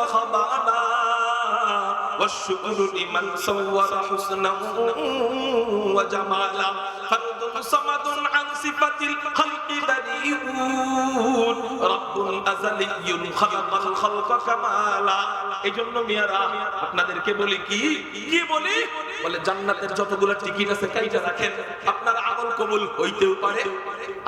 ওয়া খাবানা والشكر لمن صور حسنا وجمالا فرد صمد عن صفة الخلق بريء رب أزلي خلق الخلق كمالا এইজন্য মিয়ারা আপনাদেরকে বলি কি বলি বলে জান্নাতের যতগুলো টিকিট আছে কাইটা রাখেন আপনার আমল কবুল হইতেও পারে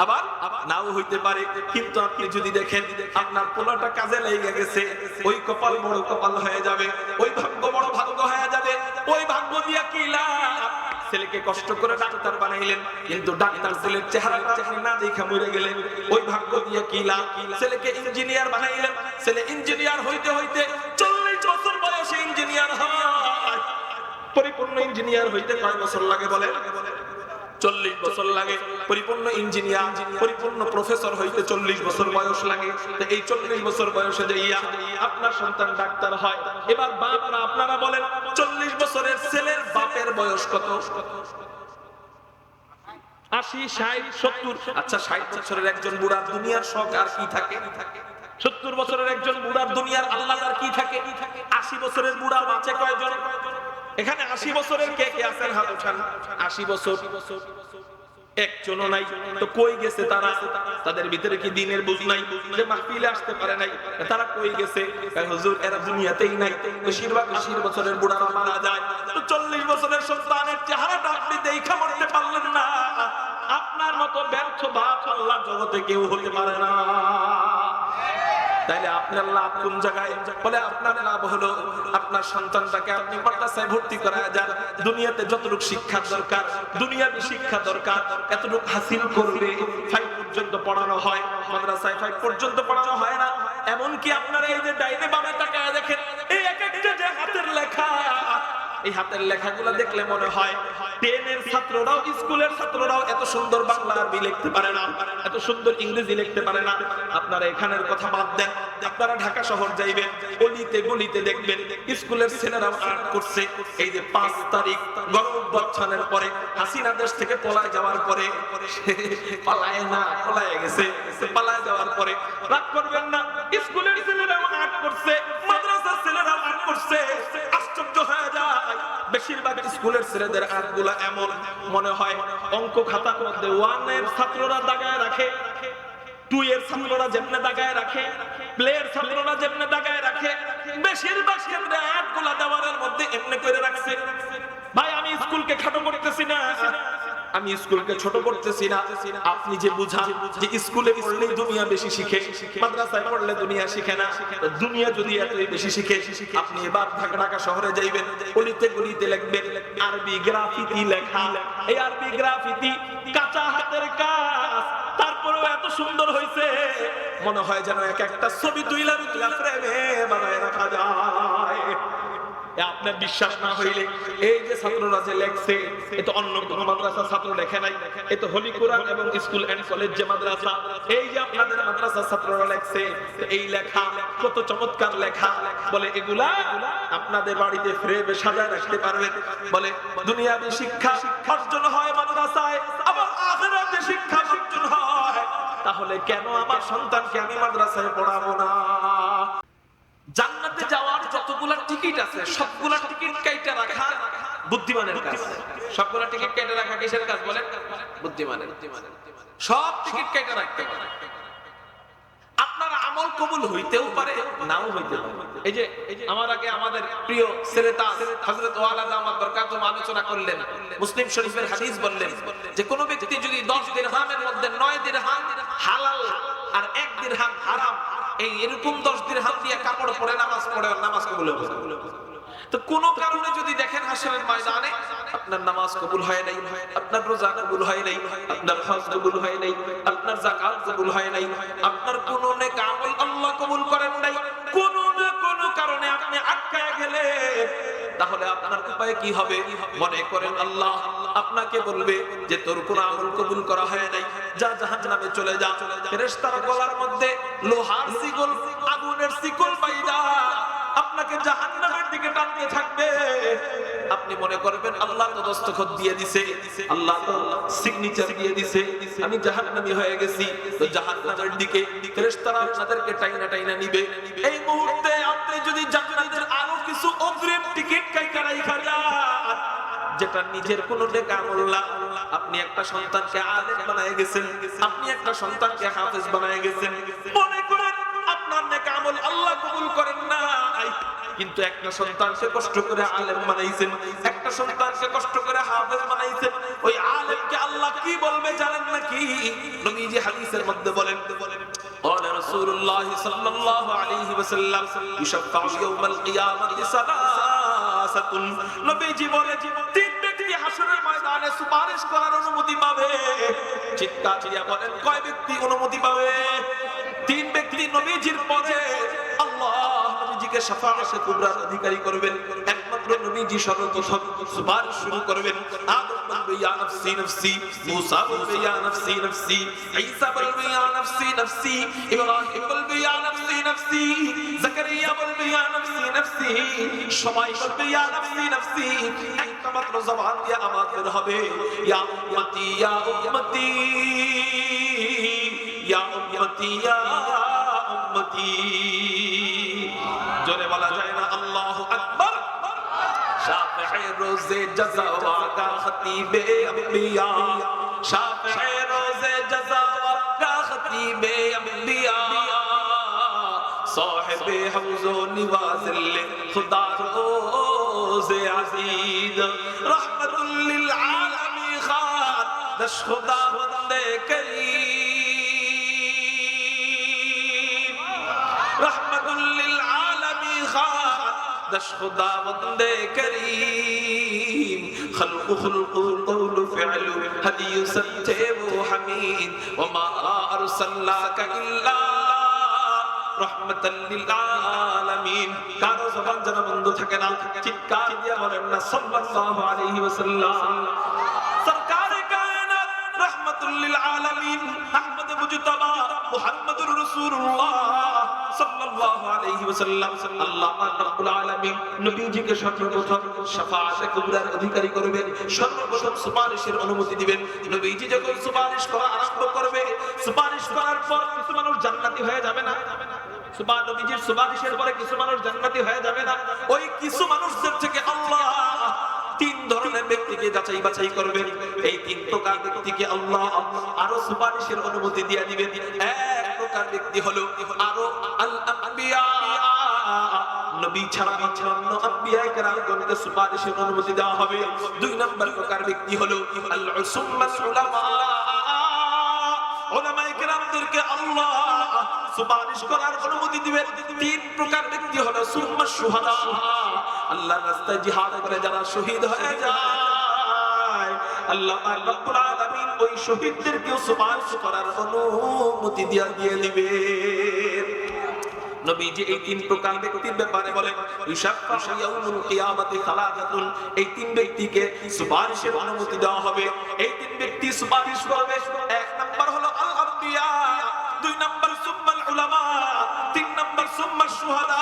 আবার নাও হইতে পারে কিন্তু আপনি যদি দেখেন আপনার পোলাটা কাজে লেগে গেছে ওই কপাল বড় কপাল হয়ে যাবে ওই ভাগ্য বড় ভাগ্য হয়ে যাবে ওই ভাগ্য দিয়া কি লাভ ছেলেকে কষ্ট করে ডাক্তার বানাইলেন কিন্তু ডাক্তার ছেলের চেহারাটা আপনি না দেখে মরে গেলেন ওই ভাগ্য দিয়া কি লাভ ছেলেকে ইঞ্জিনিয়ার বানাইলেন ছেলে ইঞ্জিনিয়ার হইতে হইতে 40 বছর বয়সে ইঞ্জিনিয়ার হয় পরিপূর্ণ ইঞ্জিনিয়ার হইতে কয় বছর লাগে বলে 40 বছর লাগে পরিপূর্ণ ইঞ্জিনিয়ার পরিপূর্ণ প্রফেসর হইতে 40 বছর বয়স লাগে তো এই 40 বছর বয়সে যাইয়া আপনার সন্তান ডাক্তার হয় এবার বাপরা আপনারা বলেন 40 বছরের ছেলের বাপের বয়স কত 80 60 70 আচ্ছা 60 বছরের একজন বুড়া দুনিয়ার শখ আর কি থাকে 70 বছরের একজন বুড়ার দুনিয়ার আল্লাহ আর কি থাকে 80 বছরের বুড়া বাঁচে কয়জন এখানে 80 বছরের কে কে আছেন হাত উঠান 80 বছর একজনও নাই তো কই গেছে তারা তাদের ভিতরে কি দিনের বুঝ নাই যে মাহফিলে আসতে পারে নাই তারা কই গেছে হুজুর এরা দুনিয়াতেই নাই বেশিরভাগ 80 বছরের বুড়ারা মারা যায় তো 40 বছরের সন্তানের চেহারাটা আপনি দেখা মরতে পারলেন না আপনার মতো ব্যর্থ বাপ আল্লাহ জগতে কেউ হতে পারে না তাইলে আপনার লাভ কোন জায়গায় বলে আপনার লাভ হলো আপনার সন্তানটাকে আপনি মাদ্রাসায় ভর্তি করায় যান দুনিয়াতে যতটুকু শিক্ষা দরকার দুনিয়াবি শিক্ষা দরকার এতটুকু হাসিল করবে 5 পর্যন্ত পড়ানো হয় মাদ্রাসায় 5 পর্যন্ত পড়ানো হয় না এমন কি আপনারা এই যে ডাইনে বামে তাকায় দেখেন এই এক একটা যে হাতের লেখা এই হাতের লেখাগুলো দেখলে মনে হয় 10 এর ছাত্ররাও স্কুলের ছাত্ররাও এত সুন্দর বাংলা আরবি লিখতে পারে না এত সুন্দর ইংরেজি লিখতে পারে না আপনারা এখানের কথা বাদ দেন আপনারা ঢাকা শহর যাইবেন গলিতে গলিতে দেখবেন স্কুলের ছেলেরাও আর্ট করছে এই যে 5 তারিখ গণঅভ্যুত্থানের পরে হাসিনা দেশ থেকে পলায় যাওয়ার পরে পলায় গেছে পালায় যাওয়ার পরে রাগ করবেন না স্কুলের ছেলেরাও আর্ট করছে মাদ্রাসার ছেলেরাও আর্ট করছে আশ্চর্য হয়ে যায় বেশিরভাগ স্কুলের ছেলেদের আর্টগুলো এমন মনে হয় অঙ্ক খাতার মধ্যে 1 এর ছাত্ররা দাগায় রাখে 2 এর ছাত্ররা যেমনে দাগায় রাখে প্লেয়ার ছাত্ররা যেমনে দাগায় রাখে বেশিরভাগ ক্ষেত্রে আর্টগুলো দেওয়ারের মধ্যে এমনি করে রাখছে ভাই আমি স্কুলকে খাটো করতেছি না আমি স্কুলকে ছোট করতেছি না আপনি যে বুঝান যে স্কুলে পড়লে দুনিয়া বেশি শিখে মাদ্রাসায় পড়লে দুনিয়া শিখে না দুনিয়া যদি এতই বেশি শিখে আপনি এবার ঢাকা শহরে যাইবেন গলিতে গলিতে লিখবেন আরবি গ্রাফিতি লেখা এই আরবি গ্রাফিতি কাঁচা হাতের কাজ তারপরেও এত সুন্দর হয়েছে মনে হয় যেন এক একটা ছবি তুইলা ফ্রেমে বানায় রাখা যায় আপনার বিশ্বাস না হইলে এই যে ছাত্ররা যে লেখছে এ তো অন্য কোন মাদ্রাসা ছাত্র লেখে নাই এ তো হলি কোরআন এবং স্কুল এন্ড কলেজ যে মাদ্রাসা এই যে আপনাদের মাদ্রাসা ছাত্ররা লেখছে এই লেখা কত চমৎকার লেখা বলে এগুলা আপনাদের বাড়িতে ফ্রেমে সাজায় রাখতে পারবেন বলে দুনিয়াবি শিক্ষা অর্জন হয় মাদ্রাসায় আবার আখিরাতে শিক্ষা অর্জন হয় তাহলে কেন আমার সন্তানকে আমি মাদ্রাসায় পড়াবো না জান্নাতে যাওয়ার যতগুলা টিকিট আছে সবগুলা টিকিট কাইটা রাখা বুদ্ধিমানের কাজ সবগুলা টিকিট কাইটা রাখা কিসের কাজ বলেন বুদ্ধিমানের সব টিকিট কাইটা রাখতে পারে আপনার আমল কবুল হইতেও পারে নাও হইতে পারে এই যে আমার আগে আমাদের প্রিয় সেরেতা হযরত ওয়ালা দামাত বরকাতুহ আলোচনা করলেন মুসলিম শরীফের হাদিস বললেন যে কোন ব্যক্তি যদি 10 দিরহামের মধ্যে 9 দিরহাম হালাল আর 1 দিরহাম হারাম এই এরকম 10 দিরহাম দিয়ে কাপড় পরে নামাজ পড়ে নামাজ কবুল হবে তো কোন কারণে যদি দেখেন হাসরের ময়দানে আপনার নামাজ কবুল হয় নাই আপনার রোজা কবুল হয় নাই আপনার হজ কবুল হয় নাই আপনার যাকাত কবুল হয় নাই আপনার কোন নেক আমল আল্লাহ কবুল করেন নাই কোন না কোন কারণে আপনি আটকায় গেলেন তাহলে আপনার উপায় কি হবে মনে করেন আল্লাহ আপনাকে বলবে যে তোর কোন আমল কবুল করা হয় নাই যা জাহান্নামে চলে যা ফেরেশতার গলার মধ্যে লোহার শিকল আগুনের শিকল বাইদা আপনাকে জাহান্নামের দিকে টানতে থাকবে। আপনি মনে করবেন আল্লাহ তো দস্তখত দিয়ে দিছে, আল্লাহ তো সিগনেচার দিয়ে দিছে, আমি জাহান্নামী হয়ে গেছি। তো জাহান্নামের দিকে ফেরেশতারা আপনাদেরকে টাইনা টাইনা নিবে। এই মুহূর্তে আপনি যদি জান্নাতের আরো কিছু অগ্রিম টিকিট কাইটা রাইখা যান, যেটা নিজের কোনো নেক আমল না, আপনি একটা সন্তানকে আলেম বানায় গেছেন, আপনি একটা সন্তানকে হাফেজ বানায় গেছেন, মনে করেন আপনার নেক আমল আল্লাহ কবুল করেন নাই, কিন্তু একটা সন্তানকে কষ্ট করে আলেম বানাইছেন, একটা সন্তানকে কষ্ট করে হাফেজ বানাইছেন। ওই আলেমকে আল্লাহ কি বলবে জানেন নাকি? নবীজি হাদিসের মধ্যে বলেন, قال رسول الله صلى الله عليه وسلم يشفع يوم القيامة ثلاثة। নবীজি বলেন তিন ব্যক্তি হাসরের ময়দানে সুপারিশ করার অনুমতি পাবে। চিৎকার দিয়ে বলেন কয় ব্যক্তি অনুমতি পাবে? তিন ব্যক্তি নবীজির পরে আল্লাহ নবীজিকে শাফাআতে কুবরার অধিকারী করবেন। একমাত্র নবীজি সর্বপ্রথম সুপারিশ শুরু করবেন। আদম বলবে ইয়া নফসি নফসি, মুসা বলবে ইয়া নফসি নফসি, ঈসা বলবে ইয়া নফসি নফসি, ইব্রাহিম বলবে ইয়া নফসি নফসি, জাকারিয়া বলবে ইয়া নফসি নফসি, সবাই বলবে ইয়া নফসি নফসি। একটা মাত্র জবান দিয়ে আওয়াজ বের হবে ইয়া উম্মতি ইয়া উম্মতি ইয়া উম্মতি ইয়া উম্মতি। জোরে বলা যায় না আল্লাহু আকবার। শাফিঈ রোজে জাযা ওয়া খতিবে আম্বিয়া, শাফিঈ রোজে জাযা ওয়া খতিবে আম্বিয়া, সাহিবে হাউজো নিওয়াজিল খুদা রোজে আজিদ, রহমাতুল লিল আলামিন খান দশ খুদা বন্দে করিম, রহমাতুল লিল আলামিন খান দশ খুদা বন্দে করিম, خلق خلق قول فعل هدي ستب حميد وما أرسلناك إلا رحمة للعالمين। কারো জবান যেন বন্ধ থাকে না, চিৎকার দিয়ে বলেন না সাল্লাল্লাহু আলাইহি ওয়াসাল্লাম। সরকারে কায়নাত রাহমাতুল লিল আলামিন আহমদ মুজতবা মুহাম্মদুর রাসূলুল্লাহ সাল্লাল্লাহু আলাইহি ওয়াসাল্লাম। আল্লাহ পাক রব্বুল আলামিন নবীজিকে সর্বপ্রথম শাফাআতে কুবরার অধিকারী করবেন, সর্বপ্রথম সুপারিশের অনুমতি দিবেন। নবীজি যখন সুপারিশ করা আরম্ভ করবে, সুপারিশ করার পর কিছু মানুষ জান্নাতি হয়ে যাবে না? নবীজির সুপারিশের পরে কিছু মানুষ জান্নাতি হয়ে যাবে না? ওই কিছু মানুষদের থেকে আল্লাহ তিন ধরনের ব্যক্তিকে যাচাই বাছাই করবেন। এই তিন প্রকার ব্যক্তিকে আল্লাহ আরো সুপারিশের অনুমতি দিয়ে দিবেন। এক প্রকার ব্যক্তি হলো আরো আল আম্বিয়া, নবী ছাড়া অন্যান্য আম্বিয়া কেরামগণকে সুপারিশের অনুমতি দেওয়া হবে। দুই নম্বর প্রকার ব্যক্তি হলো আল উসুম্মাল উলামা, উলামায়ে কেরামদেরকে আল্লাহ সুপারিশ করার অনুমতি দিবেন। তিন প্রকার ব্যক্তি হলো সুম্মা শুহাদা, আল্লাহর রাস্তায় জিহাদ করে যারা শহীদ হয়ে যায়, আল্লাহ পাক রব্বুল আলামিন ওই শহীদদেরকেও সুপারিশ করার অনুমতি দিয়ে দিবেন। নবীজি এই তিন প্রকার ব্যক্তির ব্যাপারে বলেন ইউশাফাউ ইয়াউমুল কিয়ামাতি সালাতাতুন, এই তিন ব্যক্তিকে সুপারিশের অনুমতি দেওয়া হবে। এই তিন ব্যক্তি সুপারিশ করবে। এক নাম্বার হলো আল আম্বিয়া, দুই নাম্বার সুম্মাল উলামা, তিন নাম্বার সুম্মা শুহাদা।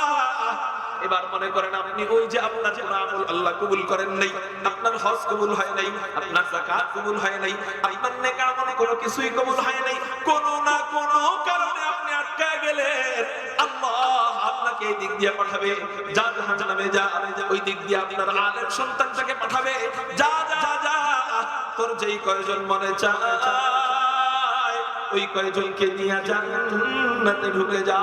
এবার মনে করেন আপনি ওই যে আপনার যে আমল আল্লাহ কবুল করেন নাই, আপনার হজ কবুল হয় নাই, আপনার যাকাত কবুল হয় নাই, আপনার নেক আমল কোনো কিছুই কবুল হয় নাই, কোনো না কোনো কারণে আপনি আটকে গেলেন। আল্লাহ আপনাকে এই দিক দিয়ে পাঠাবে, যা জাহান্নামে যা, ওই দিক দিয়ে আপনার আলেম সন্তানটাকে পাঠাবে, যা যা যা, তোর যেই কয়জন মনে চায় ওই কয়জনকে নিয়ে জান্নাতে ঢুকে যা।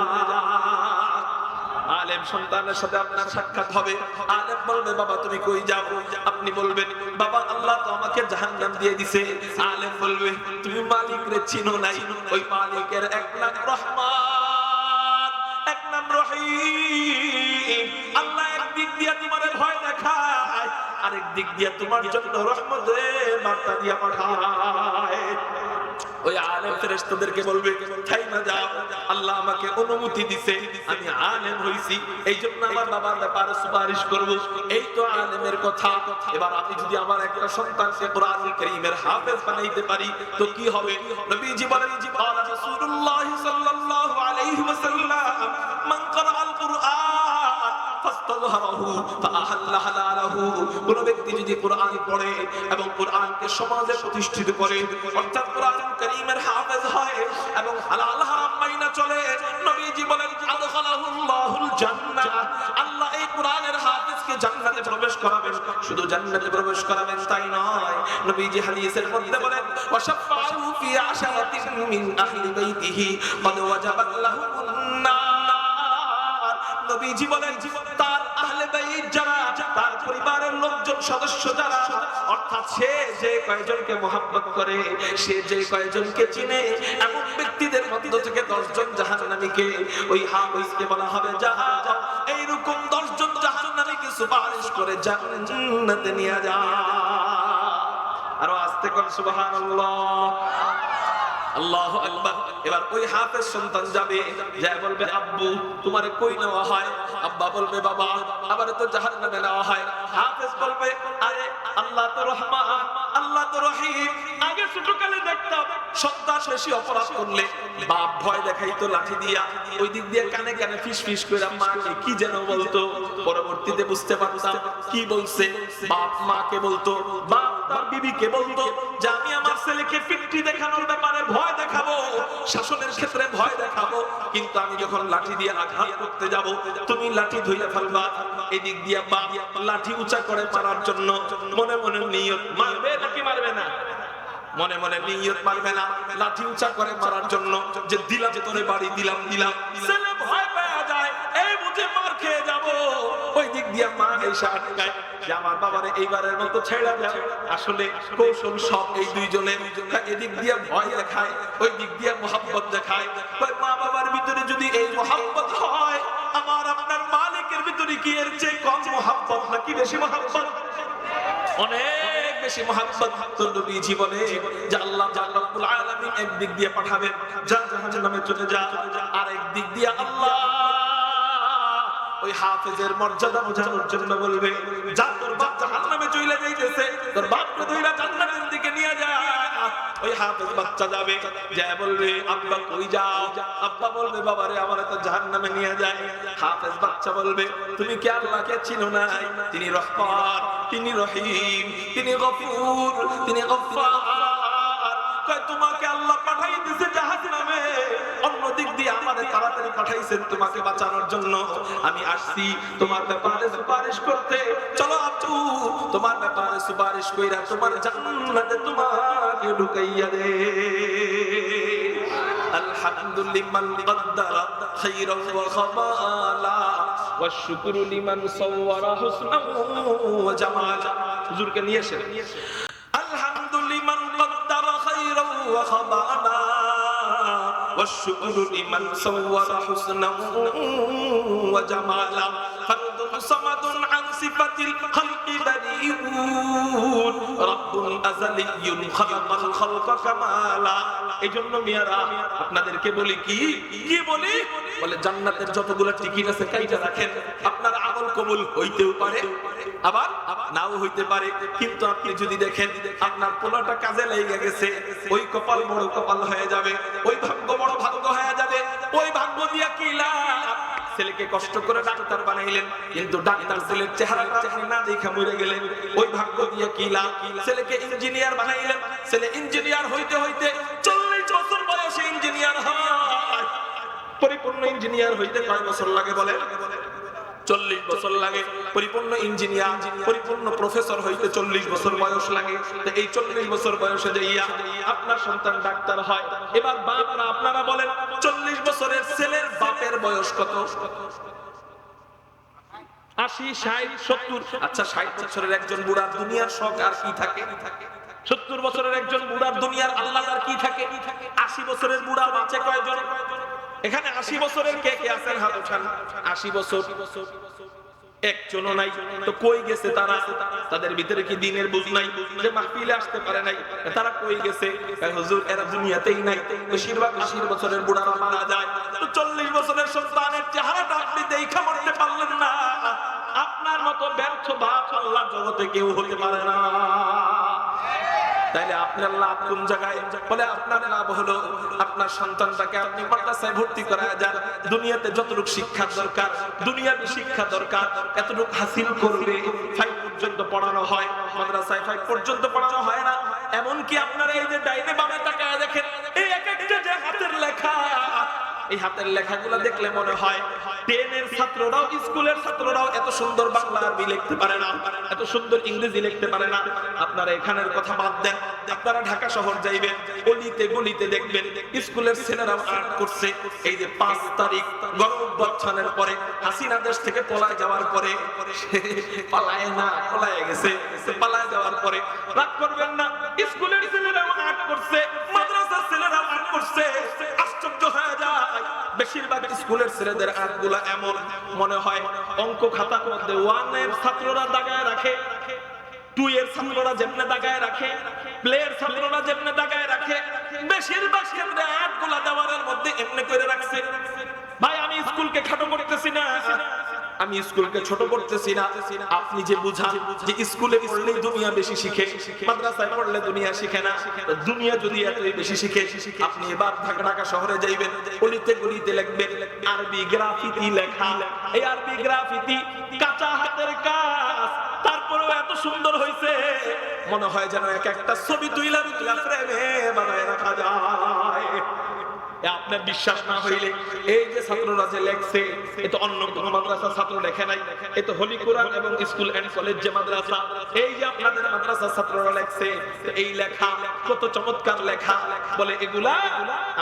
আলেম সন্তানের সাথে আপনার সাক্ষাৎ হবে। আলেম বলবে বাবা তুমি কই যাও? আপনি বলবেন বাবা আল্লাহ তো আমাকে জাহান্নাম দিয়ে দিছে। আলেম বলবে তুমি মালিক রে চিনো নাই? ওই মালিকের এক নাম রহমান, এক নাম রহিম। আল্লাহ একদিক দিয়ে তোমার ভয় দেখায়, আরেক দিক দিয়ে তোমার জন্য রহমতের বার্তা দিয়ে পাঠায়। ওই আলেম ফেরেশতাদেরকে বলবে থাইমা যাও, আল্লাহ আমাকে অনুমতি দিছে, আমি আলেম হইছি, এইজন্য আমার বাবার ব্যাপারে সুপারিশ করব। এই তো আলেমের কথা। এবার আমি যদি আমার একটা সন্তানকে কোরআনুল কারীমের হাফেজ বানাইতে পারি তো কি হবে? নবীজি বলেন ক্বালা রাসূলুল্লাহ সাল্লাল্লাহু আলাইহি ওয়াসাল্লাম মান ক্বারাআল কুরআন ফাস্তাযহারাহু হারামাহু ফাআহাল্লা হালালাহু। কোন ব্যক্তি যদি কোরআন পড়ে এবং কোরআনকে সমাজে প্রতিষ্ঠিত করে, অর্থাৎ কোরআন কারীমের হাফেজ হয় এবং হালাল হারাম মাইনা চলে, নবীজি বলেন আদখালাহুল্লাহুল জান্নাহ, আল্লাহ এই কোরআনের হাফেজকে জান্নাতে প্রবেশ করাবেন। শুধু জান্নাতে প্রবেশ করাবেন তাই নয়, নবীজি হাদিসের মধ্যে বলেন ওয়াশাফাউ ফি আশারাতিন মিন আহলি বাইতিহি ক্বাদ ওয়াজাবাত লাহুমুন নার। নবীজি বলেন তার আহলে বাইত যারা, তার পরিবারের লোকজন সদস্য যারা, অর্থাৎ সে যে কয়জনকে মহব্বত করে, সে যে কয়জনকে চিনে, এমন ব্যক্তিদের মধ্য থেকে 10 জন জাহান্নামীকে ওই হাফেজকে বলা হবে যা এইরকম 10 জন জাহান্নামীকে সুপারিশ করে জান্নাতে নিয়ে যা। আরো আস্তে করে সুবহানাল্লাহ, আল্লাহু আকবার। এবার ওই হাফেজ সন্তান যাবে, যা বলবে আব্বু তোমারে কই নেওয়া হয়? আব্বা বলবে বাবা আবার তো জাহান্নামে নেওয়া হয়। হাফেজ বলবে আরে আল্লাহ তো রহমান, আল্লাহ তো রহিম। আগে ছোটকালে দেখতাম সন্তান বেশি অপরাধ করলে বাপ ভয় দেখাইতো লাঠি দিয়া, ওই দিক দিয়ে কানে কানে ফিস ফিস করে মাকে কি যেন বলতো। পরবর্তীতে বুঝতে পারতাম কি বলছে। বাপ মাকে বলতো, বাপ তার বিবিকে বলতো যে আমি আমার ছেলেকে পিট্টি দেখানোর ব্যাপারে ভয় দেখাবো, শাসনের ক্ষেত্রে ভয় দেখাবো, কিন্তু আমি যখন লাঠি দিয়ে আঘাত করতে যাব তুমি লাঠি ধুইয়া ফেলবা। এদিক দিয়ে বাপ লাঠি উঁচা করে মারার জন্য মনে মনে নিয়ত, মারবে নাকি মারবে না? মনে মনে নিয়ত মারবে না, লাঠি উঁচা করে মারার জন্য যে দিলাম তোরে বাড়ি দিলাম দিলাম। ছেলে ভয় পেয়ে যায়, এই বুঝে মার খেয়ে যাব। ওই দিক দিয়ে মা এসে আটকায় যে আমার বাবারে এইবারের মতো ছেড়ে যাবে। আসলে কৌশল সব এই দুইজনের, এদিক দিয়ে ভয় দেখায়, ওই দিক দিয়ে মোহাব্বত দেখায়। মা বাবার ভিতরে যদি এই মোহাব্বত হয়, আমার আপনার মালিকের ভিতরে কি এর চেয়ে কম মোহাব্বত নাকি বেশি মোহাব্বত? অনেক বেশি মোহাব্বত। তো নবীজি বলে যে আল্লাহ রাব্বুল আলামিন এক দিক দিয়ে পাঠাবেন যা জাহান্নামে চলে যা, আর এক দিক দিয়ে আল্লাহ ওই হাফেজের মর্যাদা বোঝানোর জন্য বলবে যা তোর বাপ জাহান্নামে চলে যাইতেছে, তোর বাপকে ধইরা জান্নাতের দিকে নিয়ে যা। ওই হাফেজ বাচ্চা যাবে, যা বলবে আব্বা কই যাও? আব্বা বলবে বাবারে আমারে তো জাহান্নামে নিয়ে যায়। হাফেজ বাচ্চা বলবে তুমি কি আল্লাহকে চিনো না? তিনি রহমান, তিনি রহিম, তিনি গফুর, তিনি গফফার। কয় তোমাকে আল্লাহ পাঠাই দিয়েছে জাহান্নামে, অন্য দিক দিয়ে আমারে তাড়াতাড়ি পাঠাইছেন তোমাকে বাঁচানোর জন্য। আমি আসছি তোমার ব্যাপারে সুপারিশ করতে। চলো আপু তোমার ব্যাপারে সুপারিশ কইরা তোমার জান্নাতে তোমাকে ঢুকাইয়া দে। আলহামদুলিল্লাহ কদ্দারা খাইরান ওয়া খাবালা ওয়া শুকরু লিমান সাওয়ারা হুসনান ওয়া জামালা। হুজুরকে নিয়ে এসে আলহামদুলিল্লাহ কদ্দারা খাইরান ওয়া খাবালা ওয়া শুকরু লিমান সাওয়ারা হুসনান ওয়া জামালা। ফারদুন সামাদুন আন সিফাতিল খালকি বারিউন রাব্বুল আযালিয়্যুন খালাকাল খালকা কামালা। এইজন্য মিয়ারা আপনাদেরকে বলি কি বলি বলে জান্নাতের যতগুলো টিকিট আছে কাইটা রাখেন। আপনার আমল কবুল হইতেও পারে আবার নাও হইতে পারে, কিন্তু আপনি যদি দেখেন আপনার পোলাটা কাজে লেগে গেছে, ওই কপাল বড় কপাল হয়ে যাবে, ওই ভাগ্য বড় ভাগ্য হয়ে যাবে। ওই ভাগ্য দিয়া কি লাভ? ছেলেকে কষ্ট করে ডাক্তার বানাইলেন, কিন্তু ডাক্তার ছেলের চেহারাটা আপনি না দেখে মরে গেলেন। ওই ভাগ্য দিয়ে কি লাভ? ছেলেকে ইঞ্জিনিয়ার বানাইলেন, ছেলে ইঞ্জিনিয়ার হইতে হইতে 40 বছর বয়সে ইঞ্জিনিয়ার হয়। পরিপূর্ণ ইঞ্জিনিয়ার হইতে কয় বছর লাগে বলেন? 40 বছর লাগে। পরিপূর্ণ ইঞ্জিনিয়ার, পরিপূর্ণ প্রফেসর হইতে 40 বছর বয়স লাগে। তো এই 40 বছর বয়সে যাইয়া আপনার সন্তান ডাক্তার হয়। এবার বাবারা আপনারা বলেন 40 বছরের ছেলের বাপের বয়স কত? 80, 60, 70। আচ্ছা 60 বছরের একজন বুড়া দুনিয়ার শখ আর কি থাকে? 70 বছরের একজন বুড়ার দুনিয়ার আল্লাহ আর কি থাকে? 80 বছরের বুড়া বাঁচে কয়জন? এখানে 80 বছরের কে কে আছেন হাত উঠান। 80 বছর একজনও নাই। তো কই গেছে তারা? তাদের ভিতরে কি দিনের বুঝ নাই যে মাহফিলে আসতে পারে নাই? তারা কই গেছে? হুজুর এরা দুনিয়াতেই নাই। বেশিরভাগ 80 বছরের বুড়ারা মারা যায়। তো 40 বছরের সন্তানের চেহারাটা আপনি দেখা মরতে পারলেন না। আপনার মতো ব্যর্থ বাপ আল্লাহ জগতে কেউ হতে পারে না। তাইলে আপনার লাভ কোন জায়গায়? বলে আপনার লাভ হলো আপনার সন্তানটাকে আপনি মাদ্রাসায় ভর্তি করায় যান, দুনিয়াতে যতটুকু শিক্ষা দরকার, দুনিয়াবী শিক্ষা দরকার, এতটুকু হাসিল করবে। 5 পর্যন্ত পড়ানো হয়, মাদ্রাসায় 5 পর্যন্ত পড়ানো হয় না। এমনকি আপনারা এই যে ডাইনে বামে তাকায় দেখেন, এই এক একটা যে হাতের লেখা, এই হাতের লেখাগুলো দেখলে মনে হয় 10 এর ছাত্ররাও, স্কুলের ছাত্ররাও এত সুন্দর বাংলা আরবি লিখতে পারে না, এত সুন্দর ইংরেজি লিখতে পারে না। আপনারা এখানের কথা বাদ দেন, আপনারা ঢাকা শহর যাইবেন, গলিতে গলিতে দেখবেন স্কুলের ছেলেরাও আর্ট করছে। এই যে 5 তারিখ গণঅভ্যুত্থানের পরে হাসিনা দেশ থেকে পলায় যাওয়ার পরে, পালায় না, পলায় গেছে, পালায় যাওয়ার পরে রাগ করবেন না, স্কুলের ছেলেরাও আর্ট করছে, মাদ্রাসার ছেলেরাও আর্ট করছে। আশ্চর্য হয়ে যায়, বেশিরভাগ স্কুলের ছেলেদের আর্টগুলা এমন মনে হয় অঙ্ক খাতার মধ্যে 1 এর ছাত্ররা দাগায় রাখে, 2 এর ছাত্ররা যেমনে দাগায় রাখে, প্লেয়ার ছাত্ররা যেমনে দাগায় রাখে, বেশিরভাগ ক্ষেত্রে আর্টগুলা দেওয়ারের মধ্যে এমনি করে রাখছে। ভাই আমি স্কুলকে খাটো করতেছি না, আমি স্কুলকে ছোট করতেছি না, আপনি যে বুঝান যে স্কুলে পড়লে দুনিয়া বেশি শিখে, মাদ্রাসায় পড়লে দুনিয়া শিখে না, দুনিয়া যদি এতই বেশি শিখে, আপনি এবার ঢাকা শহরে যাইবেন, গলিতে গলিতে লিখবেন আরবি গ্রাফিতি লেখা। এই আরবি গ্রাফিতি কাঁচা হাতের কাজ, তারপরেও এত সুন্দর হয়েছে মনে হয় যেন এক একটা ছবি তুইলা ফ্রেমে বানায় রাখা যায়। আপনার বিশ্বাস না হইলে এই যে ছাত্ররা যে লেখছে, এ তো অন্য কোন মাদ্রাসা ছাত্র লেখে নাই, এ তো হলি কোরআন এবং স্কুল এন্ড কলেজ যে মাদ্রাসা, এই যে আপনাদের মাদ্রাসা ছাত্ররা লেখছে, এই লেখা কত চমৎকার লেখা। বলে এগুলা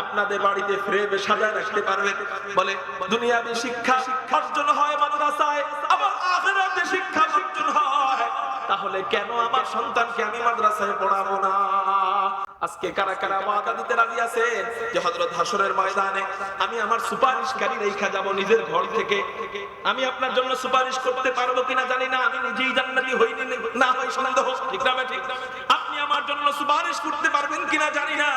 আপনাদের বাড়িতে ফ্রেমে সাজায় রাখতে পারবেন। বলে দুনিয়াবী শিক্ষা অর্জন হয় মাদ্রাসায়, আবার আখিরাতে শিক্ষা অর্জন হয়, তাহলে কেন আমার সন্তানকে আমি মাদ্রাসায় পড়াবো না? আজকে কারা কারা ওয়াদা দিতে রাজি আছেন যে হযরত হাসরের ময়দানে আমি আমার সুপারিশকারী রেখা যাব নিজের ঘর থেকে? আমি আপনার জন্য সুপারিশ করতে পারবো কিনা জানি না, আমি নিজেই জান্নাতি হইনি না হই সন্দেহ, ঠিক না ঠিক? আপনি আমার জন্য সুপারিশ করতে পারবেন কিনা জানি না,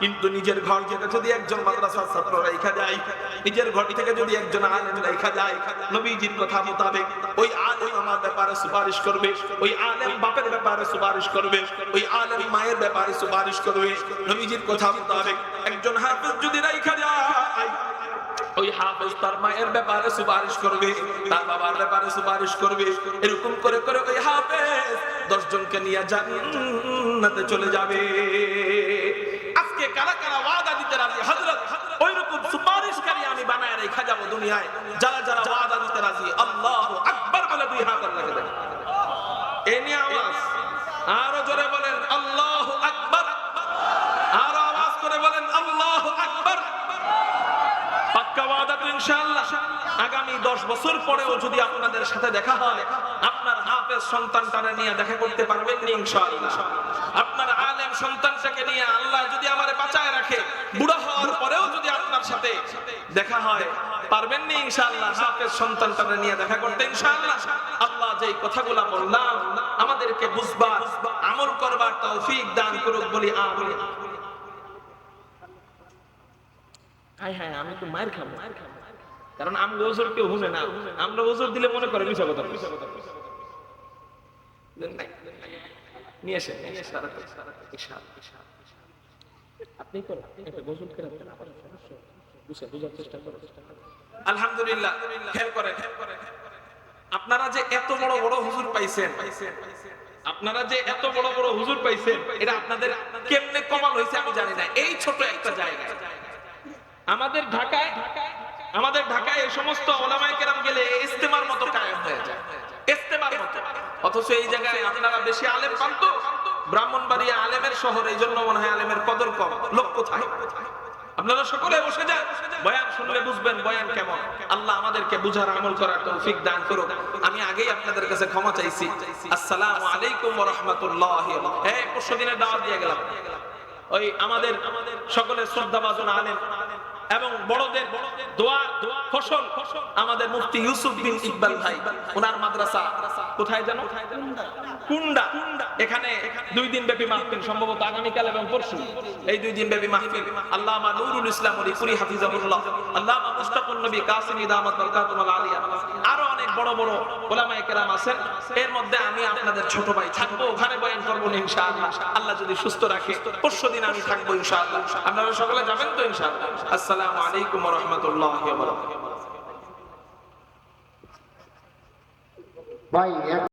কিন্তু নিজের ঘর থেকে যদি একজন মাদ্রাসার ছাত্র রাখা যায়, নিজের ঘর থেকে যদি একজন আলেম রাখা যায়, নবীজির কথা মোতাবেক ওই আলেম আমার ব্যাপারে সুপারিশ করবে, ওই আলেম বাপের ব্যাপারে সুপারিশ করবে, ওই আলেম মায়ের ব্যাপারে সুপারিশ করবে। নবীজির কথা মোতাবেক একজন হাফেজ যদি রাখা যায়, ওই হাফেজ তার মায়ের ব্যাপারে সুপারিশ করবে, তার বাবার ব্যাপারে সুপারিশ করবে। এরকম করে করে ওই হাফেজ 10 জনকে নিয়ে জান্নাতে চলে যাবে। আজকে কারা কারা ওয়াদা দিতে রাজি হযরত ওইরকম সুপারিশকারী আমি বানায় রেখা যাব দুনিয়ায়? যারা যারা ওয়াদা দিতে রাজি আল্লাহু আকবার বলে 2 হাত আল্লাহকে দেন। এই নিয়ে আওয়াজ আরো জোরে বলেন আল্লাহু আকবার, আরো আওয়াজ করে বলেন আল্লাহু আকবার। পাক্কা ওয়াদা তো ইনশাআল্লাহ। আগামী 10 বছর পরেও যদি আপনাদের সাথে দেখা হয়, আপনার হাফেজ সন্তানটারে নিয়ে দেখা করতে পারবেন না ইনশাআল্লাহ। আপনার আলেম সন্তানটাকে নিয়ে আল্লাহ যদি আমারে বাঁচায় রাখে, বুড়া হওয়ার পরেও যদি আপনার সাথে দেখা হয়, পারবেন না ইনশাআল্লাহ হাফেজ সন্তানটারে নিয়ে দেখা করতে ইনশাআল্লাহ। আল্লাহ যেই কথাগুলো বললাম আমাদেরকে বুঝবার, আমল করবার তৌফিক দান করুক বলি আমিন। হায় হায় আমি তো মার খাবো, কারণ আমরা ওজোর কেউ হুনে না, আমরা ওজোর দিলে মনে করে মিছা কথা। নিয়ে আসেন আপনি বুঝার চেষ্টা করেন। আলহামদুলিল্লাহ, খেয়াল করেন আপনারা যে এত বড় বড় হুজুর পাইছেন, আপনারা যে এত বড় বড় হুজুর পাইছেন, এটা আপনাদের কেমনে কমাল হয়েছে আমি জানি না। এই ছোট একটা জায়গায় আমাদের ঢাকায় এই সমস্ত ওলামায়ে কেরাম গেলে ইজতেমার মতো কায়েম হয়ে যায়, ইজতেমার মতো। অথচ এই জায়গায় আপনারা বেশি আলেম পান তো, ব্রাহ্মণবাড়িয়া আলেমের শহর, এই জন্য মনে হয় আলেমের কদর কম। লোক কোথায়? আপনারা সকলে বসে যান, বয়ান শুনলে বুঝবেন বয়ান কেমন। আল্লাহ আমাদেরকে বুঝার আমল করার তৌফিক দান করুক। আমি আগেই আপনাদের কাছে ক্ষমা চাইছি। আসসালামু আলাইকুম ওয়া রাহমাতুল্লাহি। এই পরশু দিনের দাওয়াত দিয়ে গেলাম। ওই আমাদের সকলের শ্রদ্ধাভাজন আলেম এবং বড়দের দোয়ার ফসল আমাদের মুফতি ইউসুফ বিন ইকবাল ভাই, ওনার মাদ্রাসা কোথায় জানো? কুন্ডা। এখানে 2 দিন ব্যাপী মাহফিল, সম্ভবত আগামীকাল এবং পরশু, এই 2 দিন ব্যাপী মাহফিল। আল্লামা নুরুল ইসলাম ওলি পুরি হাফিজাহুল্লাহ, আল্লামা মুস্তাকুন নবী কাসিমি দামাত বারাকাতুল আলিয়া, আরো অনেক বড় বড় ওলামায়ে কেরাম আছেন, এর মধ্যে আমি আপনাদের ছোট ভাই থাকবো, ওখানে বয়ান করবো ইনশাআল্লাহ। আল্লাহ যদি সুস্থ রাখে পরশুদিন আমি থাকবো ইনশাআল্লাহ। আপনারা সকলে যাবেন তো ইনশাআল্লাহ? আসসালামু আলাইকুম ওয়া রাহমাতুল্লাহি ওয়া বারাকাতুহু। ভাই